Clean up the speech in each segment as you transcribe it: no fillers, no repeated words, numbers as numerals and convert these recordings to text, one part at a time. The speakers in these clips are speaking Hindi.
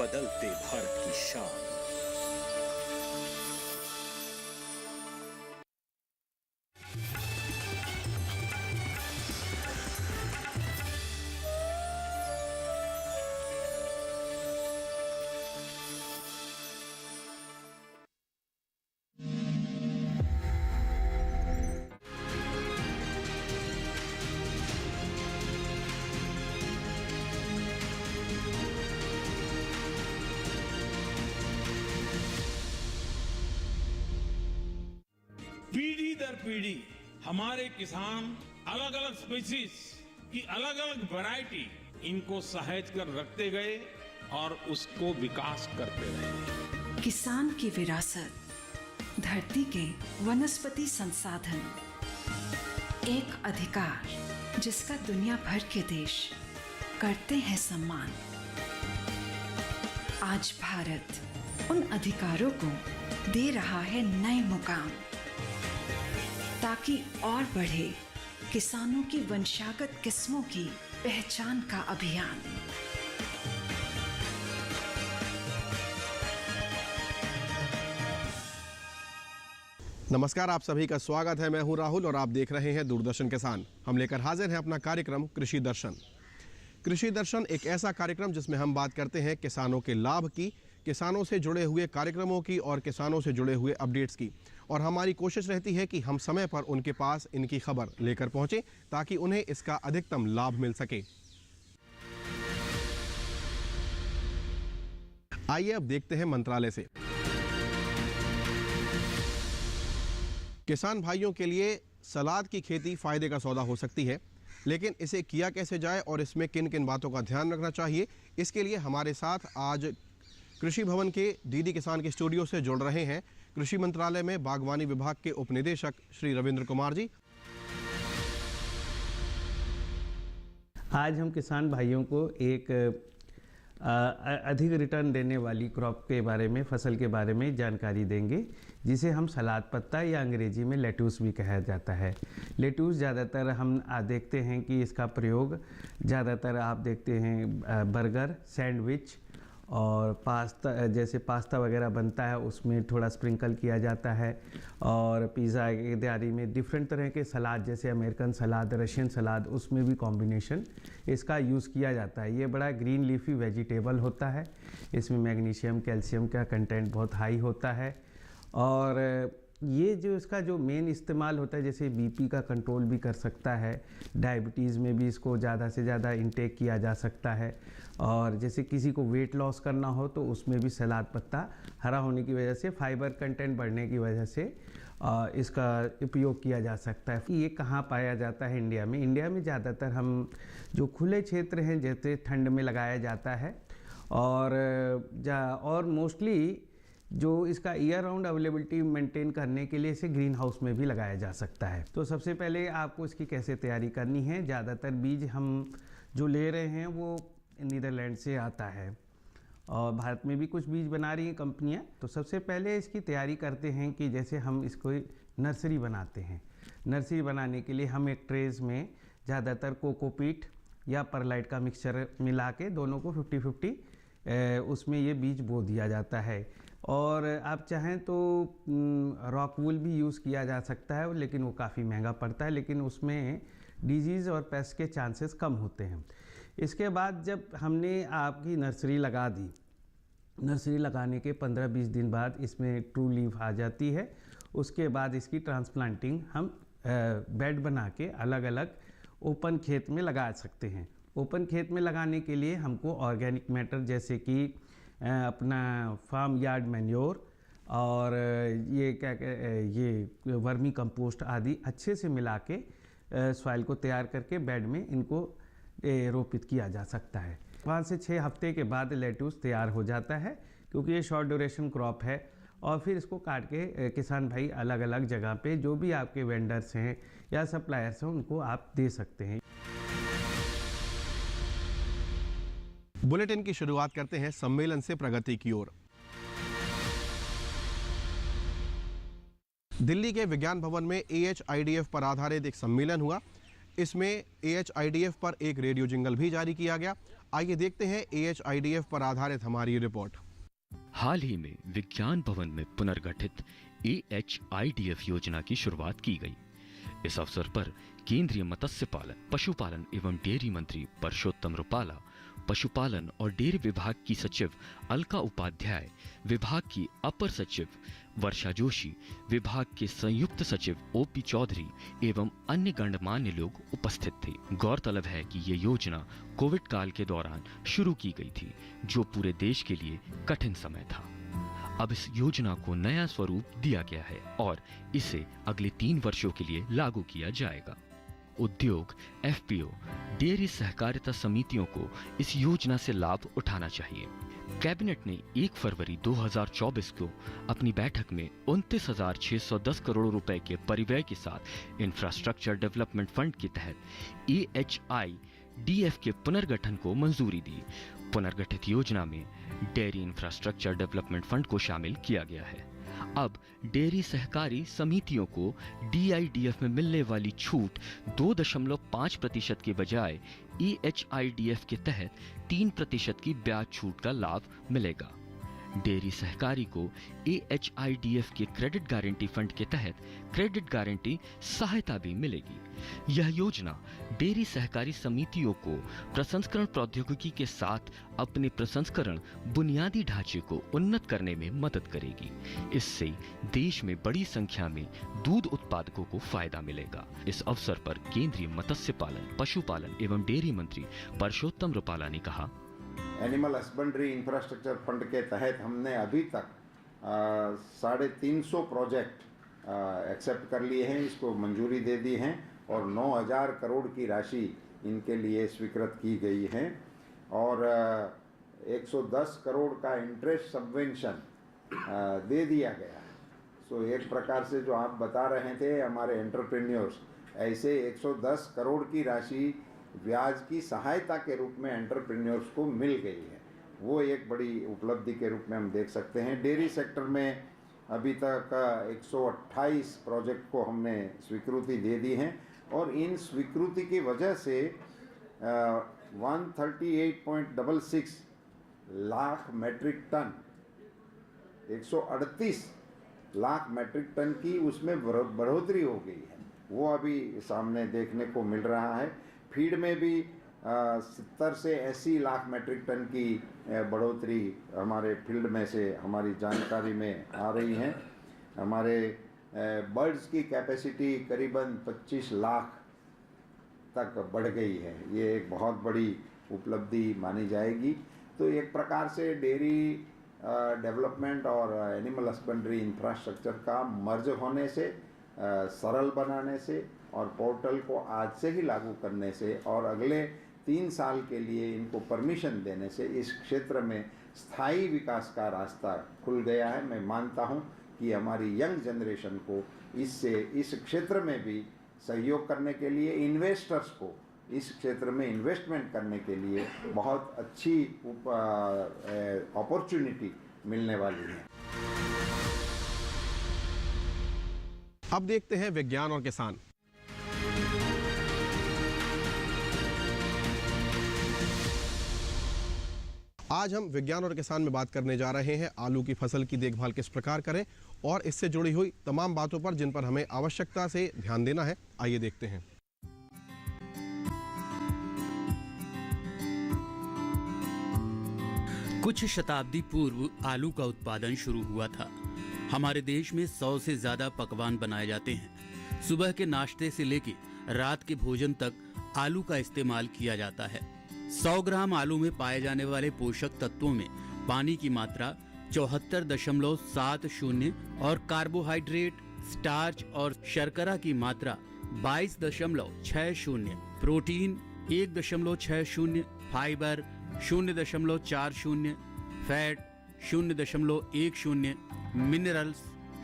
बदलते भारत की शान। पीढ़ी दर पीढ़ी हमारे किसान अलग अलग स्पीसीज की अलग अलग वैरायटी इनको सहेज कर रखते गए और उसको विकास करते रहे। किसान की विरासत, धरती के वनस्पति संसाधन, एक अधिकार जिसका दुनिया भर के देश करते हैं सम्मान। आज भारत उन अधिकारों को दे रहा है नए मुकाम, ताकि और बढ़े किसानों की वंशागत किस्मों की पहचान का अभियान। नमस्कार, आप सभी का स्वागत है। मैं हूं राहुल और आप देख रहे हैं दूरदर्शन किसान। हम लेकर हाजिर हैं अपना कार्यक्रम कृषि दर्शन। कृषि दर्शन एक ऐसा कार्यक्रम जिसमें हम बात करते हैं किसानों के लाभ की, किसानों से जुड़े हुए कार्यक्रमों की और किसानों से जुड़े हुए अपडेट्स की। और हमारी कोशिश रहती है कि हम समय पर उनके पास इनकी खबर लेकर पहुंचे ताकि उन्हें इसका अधिकतम लाभ मिल सके। आइए अब देखते हैं मंत्रालय से। किसान भाइयों के लिए सलाद की खेती फायदे का सौदा हो सकती है, लेकिन इसे किया कैसे जाए और इसमें किन किन बातों का ध्यान रखना चाहिए, इसके लिए हमारे साथ आज कृषि भवन के डीडी किसान के स्टूडियो से जुड़ रहे हैं कृषि मंत्रालय में बागवानी विभाग के उपनिदेशक श्री रविंद्र कुमार जी। आज हम किसान भाइयों को एक अधिक रिटर्न देने वाली क्रॉप के बारे में, फसल के बारे में जानकारी देंगे, जिसे हम सलाद पत्ता या अंग्रेजी में लेट्यूस भी कहा जाता है। लेट्यूस ज़्यादातर हम देखते हैं कि इसका प्रयोग ज़्यादातर आप देखते हैं बर्गर, सैंडविच और पास्ता, जैसे पास्ता वगैरह बनता है उसमें थोड़ा स्प्रिंकल किया जाता है। और पिज़्ज़ा की तैयारी में डिफरेंट तरह के सलाद, जैसे अमेरिकन सलाद, रशियन सलाद, उसमें भी कॉम्बिनेशन इसका यूज़ किया जाता है। ये बड़ा ग्रीन लीफी वेजिटेबल होता है। इसमें मैग्नीशियम, कैल्शियम का कंटेंट बहुत हाई होता है। और ये जो इसका जो मेन इस्तेमाल होता है, जैसे बीपी का कंट्रोल भी कर सकता है, डायबिटीज़ में भी इसको ज़्यादा से ज़्यादा इंटेक किया जा सकता है। और जैसे किसी को वेट लॉस करना हो तो उसमें भी सलाद पत्ता हरा होने की वजह से, फाइबर कंटेंट बढ़ने की वजह से इसका उपयोग किया जा सकता है। ये कहाँ पाया जाता है? इंडिया में। इंडिया में ज़्यादातर हम जो खुले क्षेत्र हैं, जैसे ठंड में लगाया जाता है। और मोस्टली जो इसका ईयर राउंड अवेलेबिलिटी मेंटेन करने के लिए इसे ग्रीन हाउस में भी लगाया जा सकता है। तो सबसे पहले आपको इसकी कैसे तैयारी करनी है। ज़्यादातर बीज हम जो ले रहे हैं वो नीदरलैंड से आता है और भारत में भी कुछ बीज बना रही हैं कंपनियां। तो सबसे पहले इसकी तैयारी करते हैं कि जैसे हम इसको नर्सरी बनाते हैं। नर्सरी बनाने के लिए हम एक ट्रेज में ज़्यादातर कोकोपीट या परलाइट का मिक्सचर मिला के दोनों को 50-50 उसमें ये बीज बो दिया जाता है। और आप चाहें तो रॉकवूल भी यूज़ किया जा सकता है, लेकिन वो काफ़ी महंगा पड़ता है, लेकिन उसमें डिजीज़ और पेस्ट के चांसेस कम होते हैं। इसके बाद जब हमने आपकी नर्सरी लगा दी, नर्सरी लगाने के 15-20 दिन बाद इसमें ट्रू लीफ आ जाती है। उसके बाद इसकी ट्रांसप्लांटिंग हम बेड बना के अलग अलग ओपन खेत में लगा सकते हैं। ओपन खेत में लगाने के लिए हमको ऑर्गेनिक मैटर, जैसे कि अपना फार्म यार्ड मैन्योर और ये वर्मी कंपोस्ट आदि अच्छे से मिला के सॉइल को तैयार करके बेड में इनको रोपित किया जा सकता है। 5 से 6 हफ्ते के बाद लेट्यूस तैयार हो जाता है, क्योंकि ये शॉर्ट ड्यूरेशन क्रॉप है। और फिर इसको काट के किसान भाई अलग अलग जगह पे जो भी आपके वेंडर्स हैं या सप्लायर्स हैं उनको आप दे सकते हैं। बुलेटिन की शुरुआत करते हैं सम्मेलन से प्रगति की ओर। दिल्ली के विज्ञान भवन में AHIDF पर आधारित एक सम्मेलन हुआ। इसमें AHIDF पर एक रेडियो जिंगल भी जारी किया गया। आइए देखते हैं AHIDF पर आधारित हमारी रिपोर्ट। हाल ही में विज्ञान भवन में पुनर्गठित AHIDF योजना की शुरुआत की गई। इस अवसर पर केंद्रीय मत्स्य पालन, पशुपालन एवं डेयरी मंत्री परषोत्तम रुपाला, पशुपालन और डेयरी विभाग की सचिव अलका उपाध्याय, विभाग की अपर सचिव वर्षा जोशी, विभाग के संयुक्त सचिव OP चौधरी एवं अन्य गणमान्य लोग उपस्थित थे। गौरतलब है कि ये योजना कोविड काल के दौरान शुरू की गई थी, जो पूरे देश के लिए कठिन समय था। अब इस योजना को नया स्वरूप दिया गया है और इसे अगले 3 वर्षों के लिए लागू किया जाएगा। उद्योग, FPO, डेयरी सहकारिता समितियों को इस योजना से लाभ उठाना चाहिए। कैबिनेट ने 1 फरवरी 2024 को अपनी बैठक में 29,610 करोड़ रुपए के परिव्यय के साथ इंफ्रास्ट्रक्चर डेवलपमेंट फंड के तहत AHIDF के पुनर्गठन को मंजूरी दी। पुनर्गठित योजना में डेयरी इंफ्रास्ट्रक्चर डेवलपमेंट फंड को शामिल किया गया है। अब डेयरी सहकारी समितियों को DIDF में मिलने वाली छूट 2.5% के बजाय AHIDF के तहत 3% की ब्याज छूट का लाभ मिलेगा। डेयरी सहकारी को AHIDF के क्रेडिट गारंटी फंड के तहत क्रेडिट गारंटी सहायता भी मिलेगी। यह योजना डेयरी सहकारी समितियों को प्रसंस्करण प्रौद्योगिकी के साथ अपने प्रसंस्करण बुनियादी ढांचे को उन्नत करने में मदद करेगी। इससे देश में बड़ी संख्या में दूध उत्पादकों को फायदा मिलेगा। इस अवसर पर केंद्रीय मत्स्य पालन, पशुपालन एवं डेयरी मंत्री परषोत्तम रुपाला ने कहा, एनिमल हस्बेंड्री इंफ्रास्ट्रक्चर फंड के तहत हमने अभी तक 350 प्रोजेक्ट एक्सेप्ट कर लिए हैं, इसको मंजूरी दे दी है और 9,000 करोड़ की राशि इनके लिए स्वीकृत की गई है और 110 करोड़ का इंटरेस्ट सबवेंशन दे दिया गया है। सो एक प्रकार से जो आप बता रहे थे हमारे एंटरप्रेन्योर्स, ऐसे 110 करोड़ की राशि ब्याज की सहायता के रूप में एंटरप्रेन्योर्स को मिल गई है। वो एक बड़ी उपलब्धि के रूप में हम देख सकते हैं। डेयरी सेक्टर में अभी तक 128 प्रोजेक्ट को हमने स्वीकृति दे दी है और इन स्वीकृति की वजह से 138.66 lakh metric ton, 138 lakh metric ton की उसमें बढ़ोतरी हो गई है। वो अभी सामने देखने को मिल रहा है। फीड में भी 70 से 80 लाख मेट्रिक टन की बढ़ोतरी हमारे फील्ड में से हमारी जानकारी में आ रही है। हमारे बर्ड्स की कैपेसिटी करीबन 25 लाख तक बढ़ गई है। ये एक बहुत बड़ी उपलब्धि मानी जाएगी। तो एक प्रकार से डेयरी डेवलपमेंट और एनिमल हस्बेंड्री इंफ्रास्ट्रक्चर का मर्ज होने से, सरल बनाने से और पोर्टल को आज से ही लागू करने से और अगले 3 साल के लिए इनको परमिशन देने से इस क्षेत्र में स्थायी विकास का रास्ता खुल गया है। मैं मानता हूं कि हमारी यंग जनरेशन को इससे इस क्षेत्र में भी सहयोग करने के लिए, इन्वेस्टर्स को इस क्षेत्र में इन्वेस्टमेंट करने के लिए बहुत अच्छी अपॉर्चुनिटी मिलने वाली है। अब देखते हैं विज्ञान और किसान। आज हम विज्ञान और किसान में बात करने जा रहे हैं आलू की फसल की देखभाल किस प्रकार करें और इससे जुड़ी हुई तमाम बातों पर जिन पर हमें आवश्यकता से ध्यान देना है। आइए देखते हैं। कुछ शताब्दी पूर्व आलू का उत्पादन शुरू हुआ था। हमारे देश में 100 से ज्यादा पकवान बनाए जाते हैं। सुबह के नाश्ते से लेकर रात के भोजन तक आलू का इस्तेमाल किया जाता है। 100 ग्राम आलू में पाए जाने वाले पोषक तत्वों में पानी की मात्रा 74.70 और कार्बोहाइड्रेट, स्टार्च और शर्करा की मात्रा 22.60, प्रोटीन 1.60, फाइबर 0.40, फैट 0.10, मिनरल्स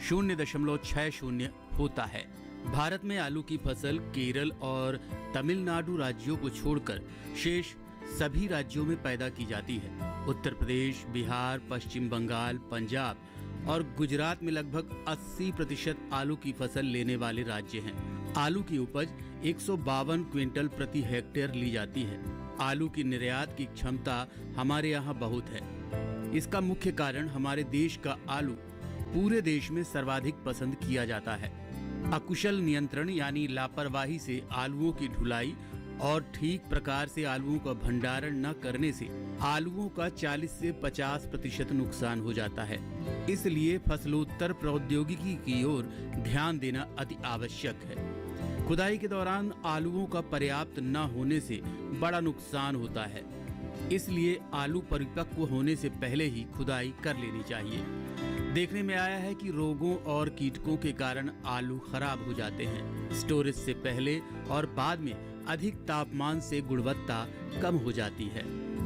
0.60 होता है। भारत में आलू की फसल केरल और तमिलनाडु राज्यों को छोड़कर शेष सभी राज्यों में पैदा की जाती है। उत्तर प्रदेश, बिहार, पश्चिम बंगाल, पंजाब और गुजरात में लगभग 80% आलू की फसल लेने वाले राज्य हैं। आलू की उपज 152 क्विंटल प्रति हेक्टेयर ली जाती है। आलू की निर्यात की क्षमता हमारे यहाँ बहुत है। इसका मुख्य कारण हमारे देश का आलू पूरे देश में सर्वाधिक पसंद किया जाता है। अकुशल नियंत्रण यानी लापरवाही से आलूओं की ढुलाई और ठीक प्रकार से आलूओं का भंडारण न करने से आलूओं का 40 से 50% नुकसान हो जाता है। इसलिए फसलोत्तर प्रौद्योगिकी की ओर ध्यान देना अति आवश्यक है। खुदाई के दौरान आलूओं का पर्याप्त न होने से बड़ा नुकसान होता है। इसलिए आलू परिपक्व होने से पहले ही खुदाई कर लेनी चाहिए। देखने में आया है कि रोगों और कीटकों के कारण आलू खराब हो जाते हैं। स्टोरेज से पहले और बाद में अधिक तापमान से गुणवत्ता कम हो जाती है।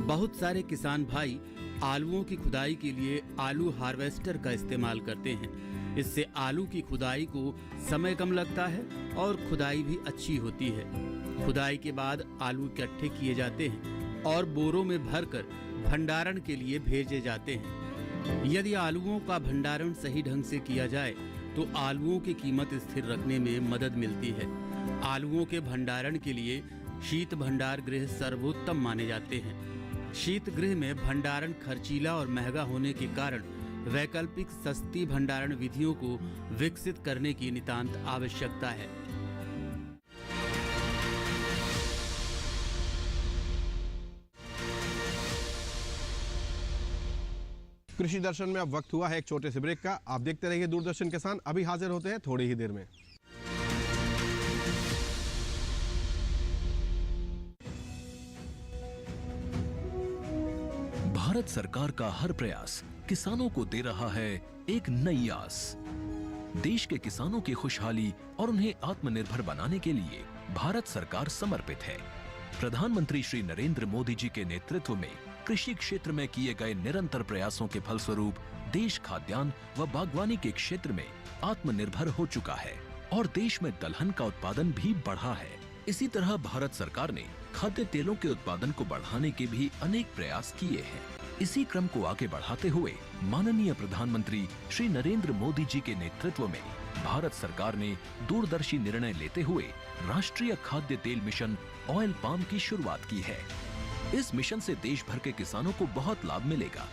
बहुत सारे किसान भाई आलूओं की खुदाई के लिए आलू हार्वेस्टर का इस्तेमाल करते हैं। इससे आलू की खुदाई को समय कम लगता है और खुदाई भी अच्छी होती है। खुदाई के बाद आलू इकट्ठे किए जाते हैं और बोरों में भरकर भंडारण के लिए भेजे जाते हैं। यदि आलूओं का भंडारण सही ढंग से किया जाए तो आलूओं की कीमत स्थिर रखने में मदद मिलती है। आलूओं के भंडारण के लिए शीत भंडार गृह सर्वोत्तम माने जाते हैं। शीत गृह में भंडारण खर्चीला और महंगा होने के कारण वैकल्पिक सस्ती भंडारण विधियों को विकसित करने की नितांत आवश्यकता है। कृषि दर्शन में अब वक्त हुआ है एक छोटे से ब्रेक का। आप देखते रहिए दूरदर्शन किसान। अभी हाजिर होते हैं थोड़ी ही देर में। भारत सरकार का हर प्रयास किसानों को दे रहा है एक नई आस। देश के किसानों की खुशहाली और उन्हें आत्मनिर्भर बनाने के लिए भारत सरकार समर्पित है। प्रधानमंत्री श्री नरेंद्र मोदी जी के नेतृत्व में कृषि क्षेत्र में किए गए निरंतर प्रयासों के फलस्वरूप देश खाद्यान्न व बागवानी के क्षेत्र में आत्मनिर्भर हो चुका है और देश में दलहन का उत्पादन भी बढ़ा है। इसी तरह भारत सरकार ने खाद्य तेलों के उत्पादन को बढ़ाने के भी अनेक प्रयास किए हैं। इसी क्रम को आगे बढ़ाते हुए माननीय प्रधानमंत्री श्री नरेंद्र मोदी जी के नेतृत्व में भारत सरकार ने दूरदर्शी निर्णय लेते हुए राष्ट्रीय खाद्य तेल मिशन ऑयल पाम की शुरुआत की है। इस मिशन से देश भर के किसानों को बहुत लाभ मिलेगा।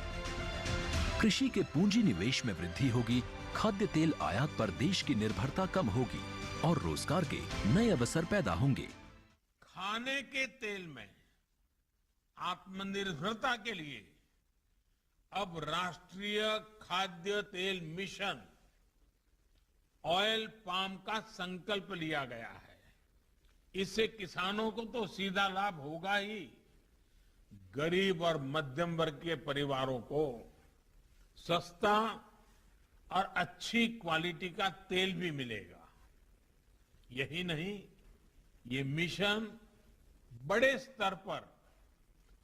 कृषि के पूंजी निवेश में वृद्धि होगी, खाद्य तेल आयात पर देश की निर्भरता कम होगी और रोजगार के नए अवसर पैदा होंगे। खाने के तेल में आत्मनिर्भरता के लिए अब राष्ट्रीय खाद्य तेल मिशन ऑयल पाम का संकल्प लिया गया है। इससे किसानों को तो सीधा लाभ होगा ही, गरीब और मध्यम वर्ग के परिवारों को सस्ता और अच्छी क्वालिटी का तेल भी मिलेगा। यही नहीं, ये मिशन बड़े स्तर पर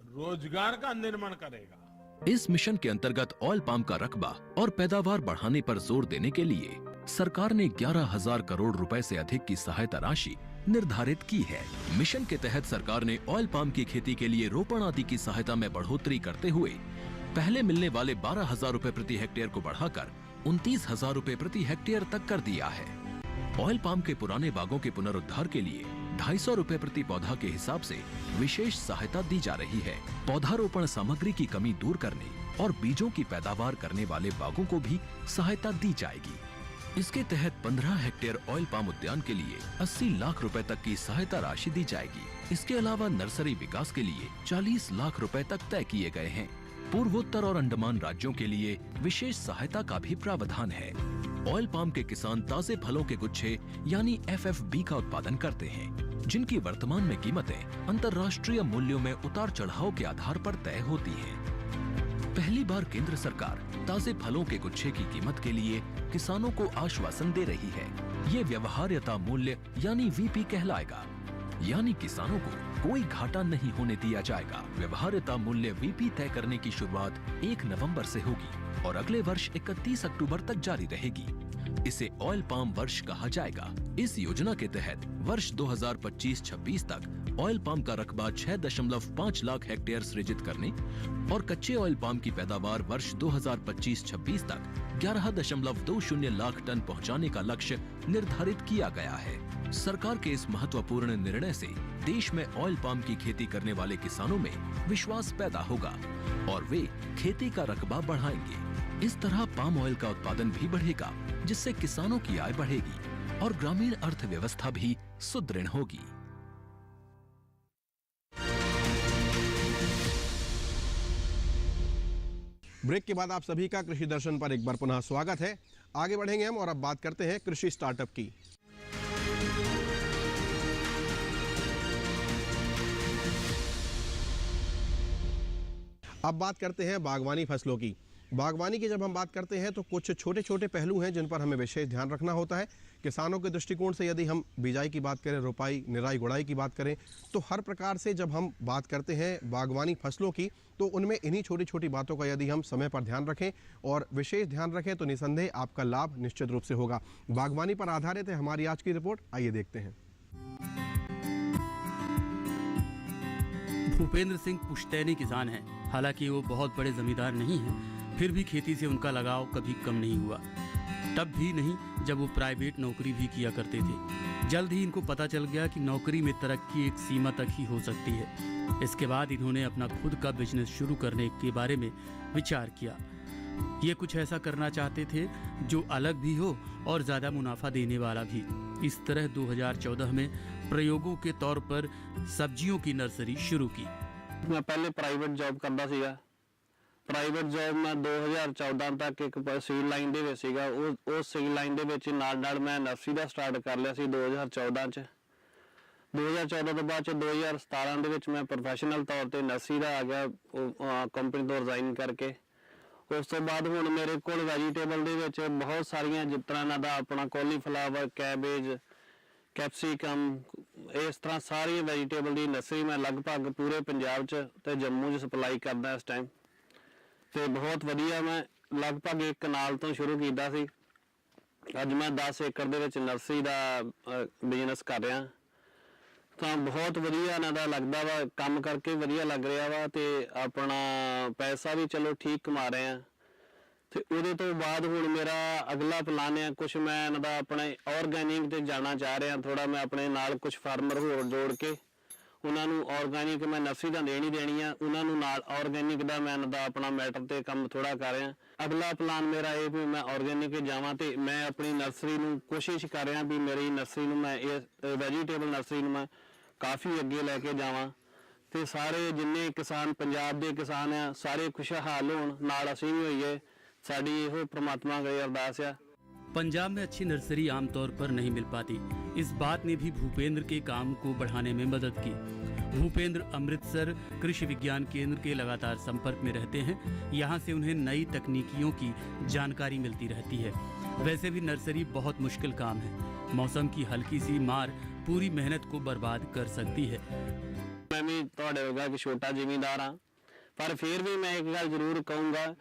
रोजगार का निर्माण करेगा। इस मिशन के अंतर्गत ऑयल पाम का रकबा और पैदावार बढ़ाने पर जोर देने के लिए सरकार ने 11,000 करोड़ रुपए से अधिक की सहायता राशि निर्धारित की है। मिशन के तहत सरकार ने ऑयल पाम की खेती के लिए रोपण आदि की सहायता में बढ़ोतरी करते हुए पहले मिलने वाले 12,000 रुपए प्रति हेक्टेयर को बढ़ाकर 29,000 रुपए प्रति हेक्टेयर तक कर दिया है। ऑयल पाम के पुराने बागों के पुनरुद्धार के लिए 250 रुपए प्रति पौधा के हिसाब से विशेष सहायता दी जा रही है। पौधारोपण सामग्री की कमी दूर करने और बीजों की पैदावार करने वाले बागों को भी सहायता दी जाएगी। इसके तहत 15 हेक्टेयर ऑयल पाम उद्यान के लिए 80 लाख रुपए तक की सहायता राशि दी जाएगी। इसके अलावा नर्सरी विकास के लिए 40 लाख रुपए तक तय किए गए हैं। पूर्वोत्तर और अंडमान राज्यों के लिए विशेष सहायता का भी प्रावधान है। ऑयल पाम के किसान ताजे फलों के गुच्छे यानी FFB का उत्पादन करते हैं, जिनकी वर्तमान में कीमतें अंतर्राष्ट्रीय मूल्यों में उतार चढ़ाव के आधार पर तय होती हैं। पहली बार केंद्र सरकार ताजे फलों के गुच्छे की कीमत के लिए किसानों को आश्वासन दे रही है। ये व्यवहार्यता मूल्य यानी VP कहलाएगा, यानी किसानों को कोई घाटा नहीं होने दिया जाएगा। व्यवहार्यता मूल्य VP तय करने की शुरुआत 1 नवंबर से होगी और अगले वर्ष 31 अक्टूबर तक जारी रहेगी। इसे ऑयल पाम वर्ष कहा जाएगा। इस योजना के तहत वर्ष 2025-26 तक ऑयल पाम का रकबा 6.5 लाख हेक्टेयर सृजित करने और कच्चे ऑयल पाम की पैदावार वर्ष 2025-26 तक 11.20 लाख टन पहुंचाने का लक्ष्य निर्धारित किया गया है। सरकार के इस महत्वपूर्ण निर्णय से देश में ऑयल पाम की खेती करने वाले किसानों में विश्वास पैदा होगा और वे खेती का रकबा बढ़ाएंगे। इस तरह पाम ऑयल का उत्पादन भी बढ़ेगा, जिससे किसानों की आय बढ़ेगी और ग्रामीण अर्थव्यवस्था भी सुदृढ़ होगी। ब्रेक के बाद आप सभी का कृषि दर्शन पर एक बार पुनः स्वागत है। आगे बढ़ेंगे हम और अब बात करते हैं कृषि स्टार्टअप की। अब बात करते हैं बागवानी फसलों की। बागवानी की जब हम बात करते हैं तो कुछ छोटे छोटे पहलू हैं जिन पर हमें विशेष ध्यान रखना होता है। किसानों के दृष्टिकोण से यदि हम बिजाई की बात करें, रोपाई, निराई, गुड़ाई की बात करें, तो हर प्रकार से जब हम बात करते हैं बागवानी फसलों की तो उनमें इन्हीं छोटी छोटी बातों का यदि हम समय पर ध्यान रखें और विशेष ध्यान रखें तो निसंदेह आपका लाभ निश्चित रूप से होगा। बागवानी पर आधारित है हमारी आज की रिपोर्ट, आइए देखते हैं। भूपेंद्र सिंह पुश्तैनी किसान हैं। हालांकि वो बहुत बड़े जमींदार नहीं हैं, फिर भी खेती से उनका लगाव कभी कम नहीं हुआ। तब भी नहीं जब वो प्राइवेट नौकरी भी किया करते थे। जल्द ही इनको पता चल गया कि नौकरी में तरक्की एक सीमा तक ही हो सकती है। इसके बाद इन्होंने अपना खुद का बिजनेस शुरू करने के बारे में विचार किया। ये कुछ ऐसा करना चाहते थे जो अलग भी हो और ज़्यादा मुनाफा देने वाला भी। इस तरह 2014 में प्रयोगों के तौर पर सब्जियों की नर्सरी शुरू की। मैं पहले प्राइवेट जॉब करता ਸੀਗਾ। ਪ੍ਰਾਈਵੇਟ ਜੌਬ ਮੈਂ 2014 ਤੱਕ ਇੱਕ ਸੀਲ ਲਾਈਨ ਦੇ ਵਿੱਚ ਸੀਗਾ। ਉਹ ਸੀਲ ਲਾਈਨ ਦੇ ਵਿੱਚ ਨਾਲ ਮੈਂ ਨਰਸਰੀ ਦਾ ਸਟਾਰਟ ਕਰ ਲਿਆ ਸੀ 2014 ਚ। 2014 ਤੋਂ ਬਾਅਦ ਚ 2017 ਦੇ ਵਿੱਚ ਮੈਂ ਪ੍ਰੋਫੈਸ਼ਨਲ ਤੌਰ ਤੇ ਨਰਸਰੀ ਦਾ ਆ ਗਿਆ ਕੰਪਨੀ ਤੋਂ ਰਿਜ਼ਾਈਨ ਕਰਕੇ। ਉਸ ਤੋਂ ਬਾਅਦ ਹੁਣ ਮੇਰੇ ਕੋਲ ਵੈਜੀਟੇਬਲ ਦੇ ਵਿੱਚ ਬਹੁਤ ਸਾਰੀਆਂ ਜਿਸ ਤਰ੍ਹਾਂ ਇਹਨਾਂ ਦਾ ਆਪਣਾ ਕੋਲੀਫਲਾਵਰ, ਕੈਬੇਜ, कैप्सिकम, इस तरह सारी वैजीटेबल की नर्सरी मैं लगभग पूरे पंजाब च ते जम्मू च सप्लाई करदा इस टाइम। तो बहुत वधिया मैं लगभग एक कनाल तो शुरू किया सी। अज मैं 10 एकड़ दे विच नर्सरी का बिजनेस कर रहा। तो बहुत वधिया इन्हां दा लगदा वा, काम करके वधिया लग रहा वा ते अपना पैसा भी चलो ठीक कमा रहे हैं। तो ਉਹਦੇ ਤੋਂ ਬਾਅਦ ਹੁਣ ਮੇਰਾ ਅਗਲਾ ਪਲਾਨ ਹੈ ਕੁਝ ਮੈਂ ਇਹਨਾਂ ਦਾ ਆਪਣੇ ਆਰਗੈਨਿਕ ਤੇ ਜਾਣਾ ਚਾਹ ਰਿਹਾ ਥੋੜਾ। ਮੈਂ ਆਪਣੇ ਨਾਲ ਕੁਝ ਫਾਰਮਰ ਹੋਰ ਜੋੜ ਕੇ ਉਹਨਾਂ ਨੂੰ ਆਰਗੈਨਿਕ ਮੈਂ ਨਰਸਰੀ ਦਾ ਦੇਣੀ ਆ, ਉਹਨਾਂ ਨੂੰ ਨਾਲ ਆਰਗੈਨਿਕ ਦਾ ਮੈਂ ਇਹਨਾਂ ਦਾ ਆਪਣਾ ਮੈਟਰ ਤੇ ਕੰਮ ਥੋੜਾ ਕਰ ਰਿਹਾ। ਅਗਲਾ ਪਲਾਨ ਮੇਰਾ ਇਹ ਵੀ ਮੈਂ ਆਰਗੈਨਿਕ ਜਾਵਾਂ ਤੇ ਮੈਂ ਆਪਣੀ ਨਰਸਰੀ ਨੂੰ ਕੋਸ਼ਿਸ਼ ਕਰ ਰਿਹਾ ਵੀ ਮੇਰੀ ਨਰਸਰੀ ਨੂੰ ਮੈਂ ਇਹ ਵੈਜੀਟੇਬਲ ਨਰਸਰੀ ਨੂੰ ਮੈਂ ਕਾਫੀ ਅੱਗੇ ਲੈ ਕੇ ਜਾਵਾਂ ਤੇ ਸਾਰੇ ਜਿੰਨੇ ਕਿਸਾਨ ਪੰਜਾਬ ਦੇ ਕਿਸਾਨ ਆ ਸਾਰੇ ਖੁਸ਼ਹਾਲ ਹੋਣ, ਨਾਲ ਅਸੀਂ ਵੀ ਹੋਈਏ। साड़ी ये परमात्मा की अरदास है। पंजाब में अच्छी नर्सरी आमतौर पर नहीं मिल पाती। इस बात ने भी भूपेंद्र के काम को बढ़ाने में मदद की। भूपेंद्र अमृतसर कृषि विज्ञान केंद्र के लगातार संपर्क में रहते हैं। यहाँ से उन्हें नई तकनीकियों की जानकारी मिलती रहती है। वैसे भी नर्सरी बहुत मुश्किल काम है। मौसम की हल्की सी मार पूरी मेहनत को बर्बाद कर सकती है। मैं भी तुहाडे वर्गा एक छोटा जिमीदार हाँ, पर फिर भी मैं एक गल जरूर कहूँगा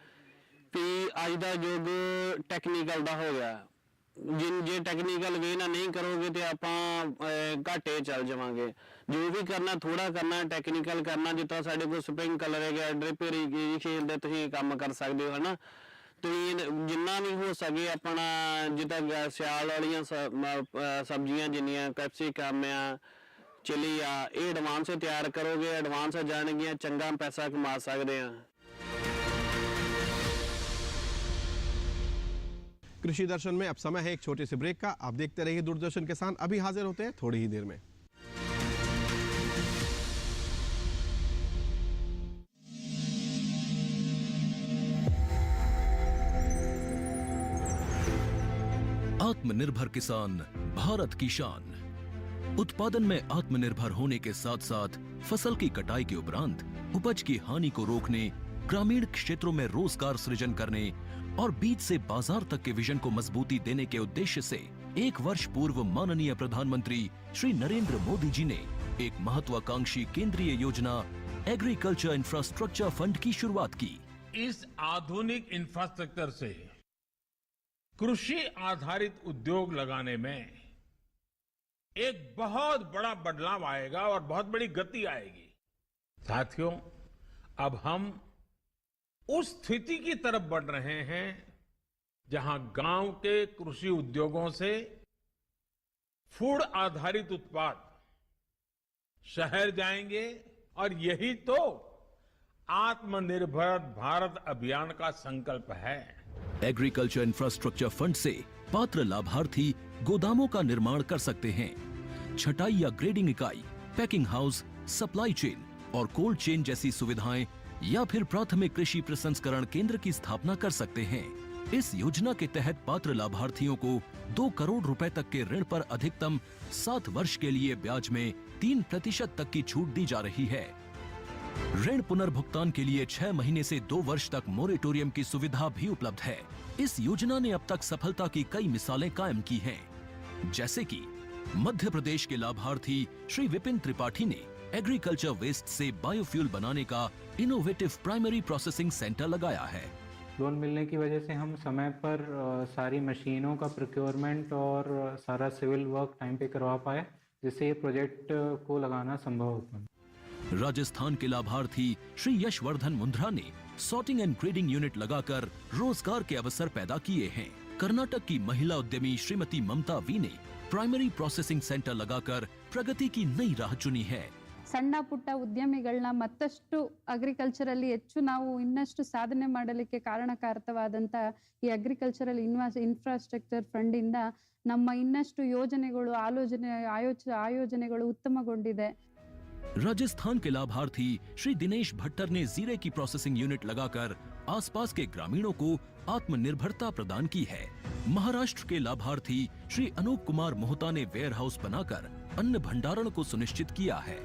भी अज का युग टैक्नीकल का हो गया। जे टैक्नीकल वे ना नहीं करोगे तो आप घाटे चल जावांगे। जो भी करना थोड़ा करना, टैक्नीकल करना। जितना साढ़े को स्प्रिंकलर है, ड्रिप इरीगेशन दे तुसीं काम कर सकते हो, है ना। तो जिन्ना भी हो सके अपना जितना सियाल वालियां सब्जियां जिन्नियां कैप्सिकम आ, चिली आ, ये एडवांस तैयार करोगे, एडवांस जाएगियां, चंगा पैसा कमा सकते हैं। कृषि दर्शन में अब समय है एक छोटे से ब्रेक का। आप देखते रहिए दूरदर्शन किसान। अभी हाजिर होते हैं थोड़ी ही देर में। आत्मनिर्भर किसान भारत की शान। उत्पादन में आत्मनिर्भर होने के साथ साथ फसल की कटाई के उपरांत उपज की हानि को रोकने, ग्रामीण क्षेत्रों में रोजगार सृजन करने और बीज से बाजार तक के विजन को मजबूती देने के उद्देश्य से 1 वर्ष पूर्व माननीय प्रधानमंत्री श्री नरेंद्र मोदी जी ने एक महत्वाकांक्षी केंद्रीय योजना एग्रीकल्चर इंफ्रास्ट्रक्चर फंड की शुरुआत की। इस आधुनिक इंफ्रास्ट्रक्चर से कृषि आधारित उद्योग लगाने में एक बहुत बड़ा बदलाव आएगा और बहुत बड़ी गति आएगी। साथियों, अब हम उस स्थिति की तरफ बढ़ रहे हैं जहां गांव के कृषि उद्योगों से फूड आधारित उत्पाद शहर जाएंगे और यही तो आत्मनिर्भर भारत अभियान का संकल्प है। एग्रीकल्चर इंफ्रास्ट्रक्चर फंड से पात्र लाभार्थी गोदामों का निर्माण कर सकते हैं, छटाई या ग्रेडिंग इकाई, पैकिंग हाउस, सप्लाई चेन और कोल्ड चेन जैसी सुविधाएं या फिर प्राथमिक कृषि प्रसंस्करण केंद्र की स्थापना कर सकते हैं। इस योजना के तहत पात्र लाभार्थियों को 2 करोड़ रुपए तक के ऋण पर अधिकतम 7 वर्ष के लिए ब्याज में 3% तक की छूट दी जा रही है। ऋण पुनर्भुगतान के लिए 6 महीने से 2 वर्ष तक मोरेटोरियम की सुविधा भी उपलब्ध है। इस योजना ने अब तक सफलता की कई मिसालें कायम की हैं, जैसे कि मध्य प्रदेश के लाभार्थी श्री विपिन त्रिपाठी ने एग्रीकल्चर वेस्ट से बायोफ्यूल बनाने का इनोवेटिव प्राइमरी प्रोसेसिंग सेंटर लगाया है। लोन मिलने की वजह से हम समय पर सारी मशीनों का प्रोक्योरमेंट और सारा सिविल वर्क टाइम पे करवा पाए, जिससे ये प्रोजेक्ट को लगाना संभव हो पाया। राजस्थान के लाभार्थी श्री यशवर्धन मुंद्रा ने सॉर्टिंग एंड ग्रेडिंग यूनिट लगाकर रोजगार के अवसर पैदा किए हैं। कर्नाटक की महिला उद्यमी श्रीमती ममता वी ने प्राइमरी प्रोसेसिंग सेंटर लगाकर प्रगति की नई राह चुनी है। ಸಣ್ಣ ಪುಟ್ಟ ಉದ್ಯಮಿಗಳನ್ನ ಮತ್ತಷ್ಟು ಅಗ್ರಿಕಲ್ಚರಲ್ಲಿ ಹೆಚ್ಚು ನಾವು ಇನ್ನಷ್ಟು ಸಾಧನೆ ಮಾಡಲಿಕ್ಕೆ ಕಾರಣಕಾರಕವಾದಂತ ಈ ಅಗ್ರಿಕಲ್ಚರಲ್ ಇನ್ಫ್ರಾಸ್ಟ್ರಕ್ಚರ್ ಫಂಡ್ ಇಂದ ನಮ್ಮ ಇನ್ನಷ್ಟು ಯೋಜನೆಗಳು ಆಯೋಜನೆಗಳು ಉತ್ತಮಗೊಂಡಿದೆ। राजस्थान के लाभार्थी श्री दिनेश भट्टर ने जीरे की प्रोसेसिंग यूनिट लगाकर आसपास के ग्रामीणों को आत्मनिर्भरता प्रदान की है। महाराष्ट्र के लाभार्थी श्री अनूप कुमार मोहता ने वेयर हाउस बनाकर अन्न भंडारण को सुनिश्चित किया है।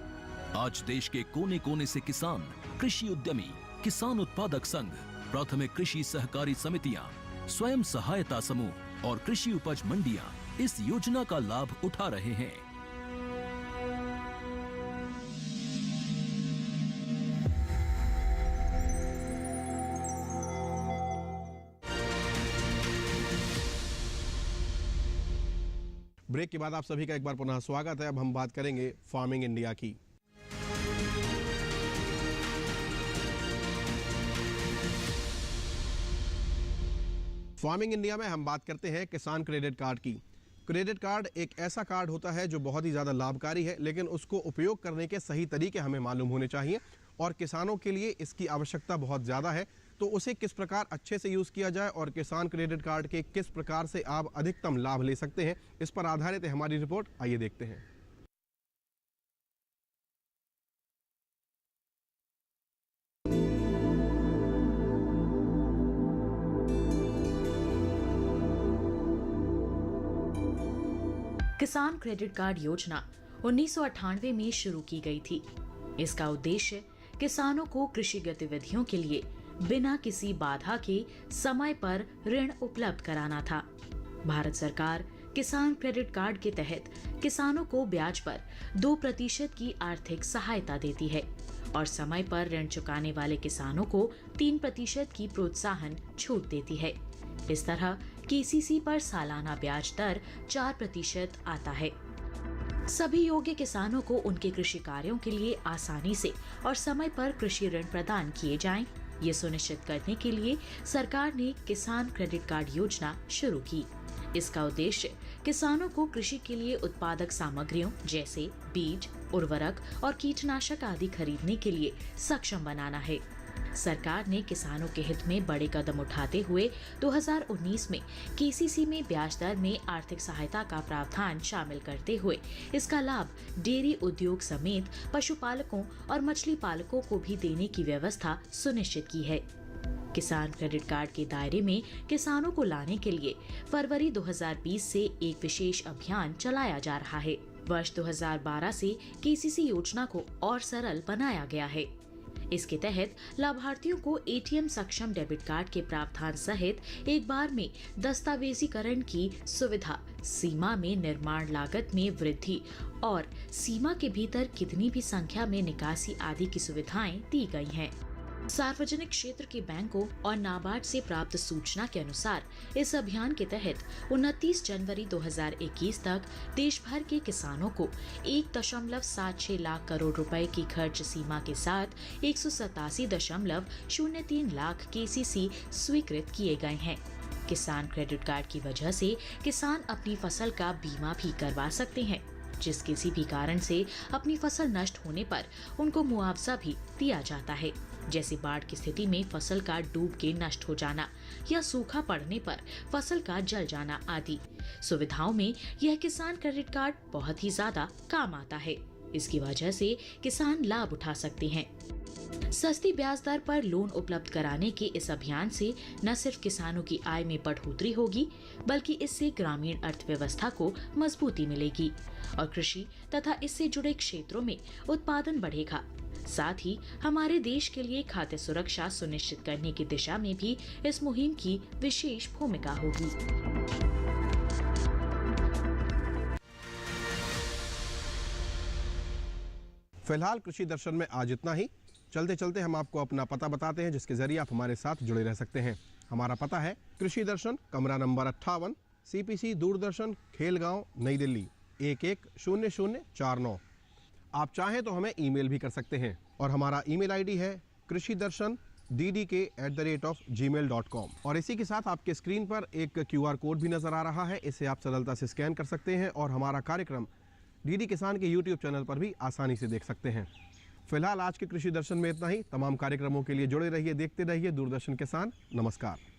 आज देश के कोने कोने से किसान, कृषि उद्यमी, किसान उत्पादक संघ, प्राथमिक कृषि सहकारी समितियां, स्वयं सहायता समूह और कृषि उपज मंडियां इस योजना का लाभ उठा रहे हैं। ब्रेक के बाद आप सभी का एक बार पुनः स्वागत है। अब हम बात करेंगे फार्मिंग इंडिया की। फार्मिंग इंडिया में हम बात करते हैं किसान क्रेडिट कार्ड की। क्रेडिट कार्ड एक ऐसा कार्ड होता है जो बहुत ही ज़्यादा लाभकारी है, लेकिन उसको उपयोग करने के सही तरीके हमें मालूम होने चाहिए और किसानों के लिए इसकी आवश्यकता बहुत ज़्यादा है। तो उसे किस प्रकार अच्छे से यूज़ किया जाए और किसान क्रेडिट कार्ड के किस प्रकार से आप अधिकतम लाभ ले सकते हैं, इस पर आधारित है हमारी रिपोर्ट। आइए देखते हैं। किसान क्रेडिट कार्ड योजना 1998 में शुरू की गई थी। इसका उद्देश्य किसानों को कृषि गतिविधियों के लिए बिना किसी बाधा के समय पर ऋण उपलब्ध कराना था। भारत सरकार किसान क्रेडिट कार्ड के तहत किसानों को ब्याज पर 2% की आर्थिक सहायता देती है और समय पर ऋण चुकाने वाले किसानों को 3% की प्रोत्साहन छूट देती है। इस तरह केसीसी पर सालाना ब्याज दर 4% आता है। सभी योग्य किसानों को उनके कृषि कार्यों के लिए आसानी से और समय पर कृषि ऋण प्रदान किए जाएं, ये सुनिश्चित करने के लिए सरकार ने किसान क्रेडिट कार्ड योजना शुरू की। इसका उद्देश्य किसानों को कृषि के लिए उत्पादक सामग्रियों जैसे बीज, उर्वरक और कीटनाशक आदि खरीदने के लिए सक्षम बनाना है। सरकार ने किसानों के हित में बड़े कदम उठाते हुए 2019 में केसीसी में ब्याज दर में आर्थिक सहायता का प्रावधान शामिल करते हुए इसका लाभ डेयरी उद्योग समेत पशुपालकों और मछली पालकों को भी देने की व्यवस्था सुनिश्चित की है। किसान क्रेडिट कार्ड के दायरे में किसानों को लाने के लिए फरवरी 2020 से एक विशेष अभियान चलाया जा रहा है। वर्ष 2012 से केसीसी योजना को और सरल बनाया गया है। इसके तहत लाभार्थियों को एटीएम सक्षम डेबिट कार्ड के प्रावधान सहित एक बार में दस्तावेजीकरण की सुविधा, सीमा में निर्माण लागत में वृद्धि और सीमा के भीतर कितनी भी संख्या में निकासी आदि की सुविधाएं दी गई हैं। सार्वजनिक क्षेत्र के बैंकों और नाबार्ड से प्राप्त सूचना के अनुसार इस अभियान के तहत 29 जनवरी 2021 तक देश भर के किसानों को 1.76 लाख करोड़ रुपए की खर्च सीमा के साथ 187.03 लाख KCC स्वीकृत किए गए हैं। किसान क्रेडिट कार्ड की वजह से किसान अपनी फसल का बीमा भी करवा सकते हैं, जिस किसी भी कारण से अपनी फसल नष्ट होने पर उनको मुआवजा भी दिया जाता है, जैसे बाढ़ की स्थिति में फसल का डूब के नष्ट हो जाना या सूखा पड़ने पर फसल का जल जाना आदि सुविधाओं में यह किसान क्रेडिट कार्ड बहुत ही ज्यादा काम आता है। इसकी वजह से किसान लाभ उठा सकते हैं। सस्ती ब्याज दर पर लोन उपलब्ध कराने के इस अभियान से न सिर्फ किसानों की आय में बढ़ोतरी होगी, बल्कि इससे ग्रामीण अर्थव्यवस्था को मजबूती मिलेगी और कृषि तथा इससे जुड़े क्षेत्रों में उत्पादन बढ़ेगा। साथ ही हमारे देश के लिए खाद्य सुरक्षा सुनिश्चित करने की दिशा में भी इस मुहिम की विशेष भूमिका होगी। फिलहाल कृषि दर्शन में आज इतना ही। चलते चलते हम आपको अपना पता बताते हैं, जिसके जरिए आप हमारे साथ जुड़े रह सकते हैं। हमारा पता है कृषि दर्शन, कमरा नंबर 58, CPC दूरदर्शन, खेलगांव, नई दिल्ली 110049। आप चाहें तो हमें ईमेल भी कर सकते हैं और हमारा ईमेल आईडी है krishidarshan@gmail.com। और इसी के साथ आपके स्क्रीन पर एक QR कोड भी नजर आ रहा है, इसे आप सरलता से स्कैन कर सकते हैं और हमारा कार्यक्रम DD किसान के YouTube चैनल पर भी आसानी से देख सकते हैं। फिलहाल आज के कृषि दर्शन में इतना ही। तमाम कार्यक्रमों के लिए जुड़े रहिए, देखते रहिए दूरदर्शन किसान। नमस्कार।